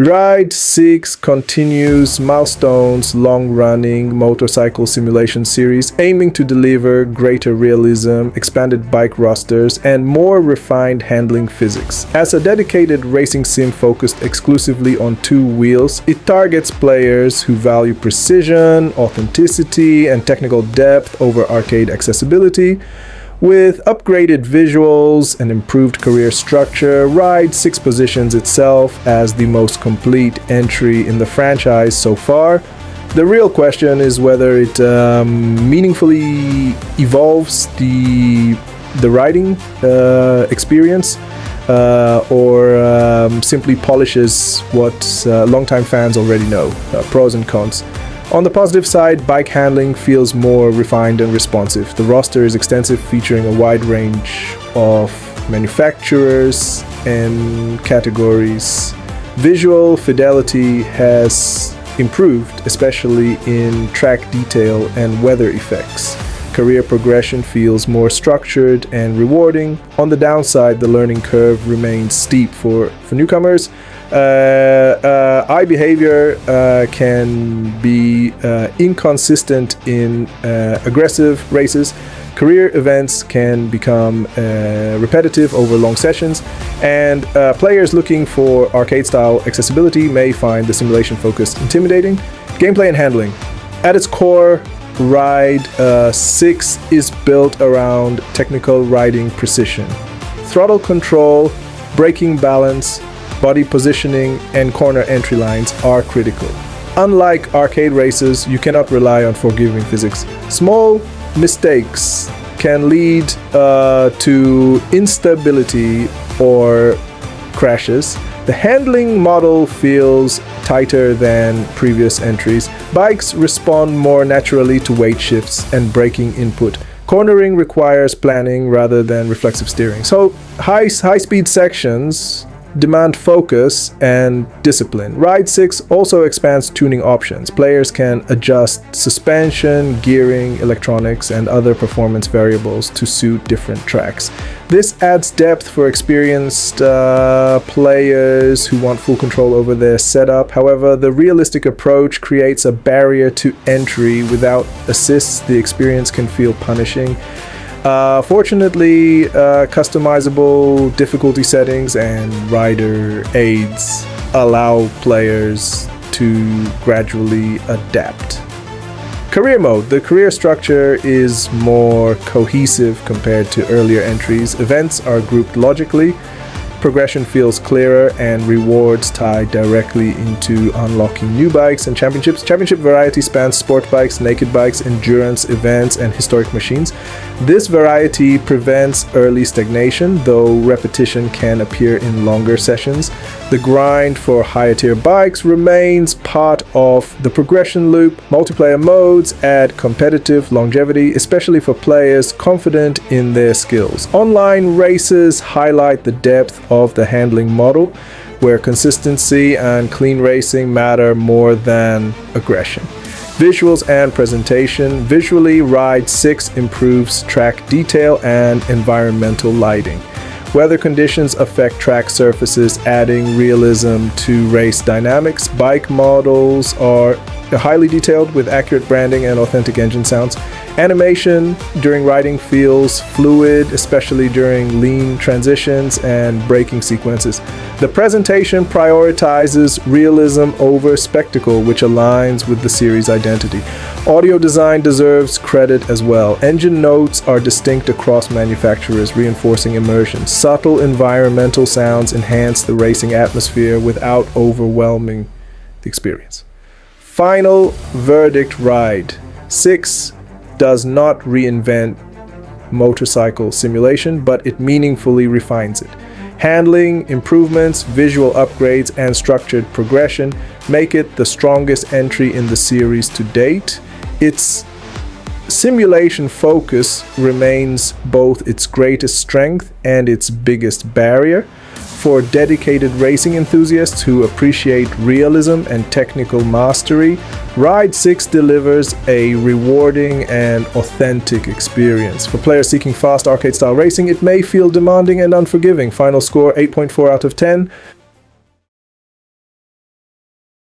Ride 6 continues Milestone's long-running motorcycle simulation series, aiming to deliver greater realism, expanded bike rosters, and more refined handling physics. As a dedicated racing sim focused exclusively on two wheels, it targets players who value precision, authenticity, and technical depth over arcade accessibility. With upgraded visuals and improved career structure, Ride 6 positions itself as the most complete entry in the franchise so far. The real question is whether it meaningfully evolves the riding experience or simply polishes what longtime fans already know, pros and cons. On the positive side, bike handling feels more refined and responsive. The roster is extensive, featuring a wide range of manufacturers and categories. Visual fidelity has improved, especially in track detail and weather effects. Career progression feels more structured and rewarding. On the downside, the learning curve remains steep for newcomers. Eye behavior can be inconsistent in aggressive races. Career events can become repetitive over long sessions, and players looking for arcade-style accessibility may find the simulation-focused intimidating. Gameplay and handling. At its core, Ride 6 is built around technical riding precision. Throttle control, braking balance, body positioning, and corner entry lines are critical. Unlike arcade races, you cannot rely on forgiving physics. Small mistakes can lead to instability or crashes. The handling model feels tighter than previous entries. Bikes respond more naturally to weight shifts and braking input. Cornering requires planning rather than reflexive steering. So high-speed sections demand focus and discipline. Ride 6 also expands tuning options. Players can adjust suspension, gearing, electronics, and other performance variables to suit different tracks. This adds depth for experienced players who want full control over their setup. However, the realistic approach creates a barrier to entry. Without assists, the experience can feel punishing. Fortunately, customizable difficulty settings and rider aids allow players to gradually adapt. Career mode. The career structure is more cohesive compared to earlier entries. Events are grouped logically. Progression feels clearer, and rewards tie directly into unlocking new bikes and championships. Championship variety spans sport bikes, naked bikes, endurance events, and historic machines. This variety prevents early stagnation, though repetition can appear in longer sessions. The grind for higher tier bikes remains part of the progression loop. Multiplayer modes add competitive longevity, especially for players confident in their skills. Online races highlight the depth of the handling model, where consistency and clean racing matter more than aggression. Visuals and presentation. Visually, Ride 6 improves track detail and environmental lighting. Weather conditions affect track surfaces, adding realism to race dynamics. Bike models are highly detailed with accurate branding and authentic engine sounds. Animation during riding feels fluid, especially during lean transitions and braking sequences. The presentation prioritizes realism over spectacle, which aligns with the series' identity. Audio design deserves credit as well. Engine notes are distinct across manufacturers, reinforcing immersion. Subtle environmental sounds enhance the racing atmosphere without overwhelming the experience. Final verdict. Ride 6 does not reinvent motorcycle simulation, but it meaningfully refines it. Handling improvements, visual upgrades, and structured progression make it the strongest entry in the series to date. Its simulation focus remains both its greatest strength and its biggest barrier. For dedicated racing enthusiasts who appreciate realism and technical mastery, Ride 6 delivers a rewarding and authentic experience. For players seeking fast arcade-style racing, it may feel demanding and unforgiving. Final score 8.4 out of 10.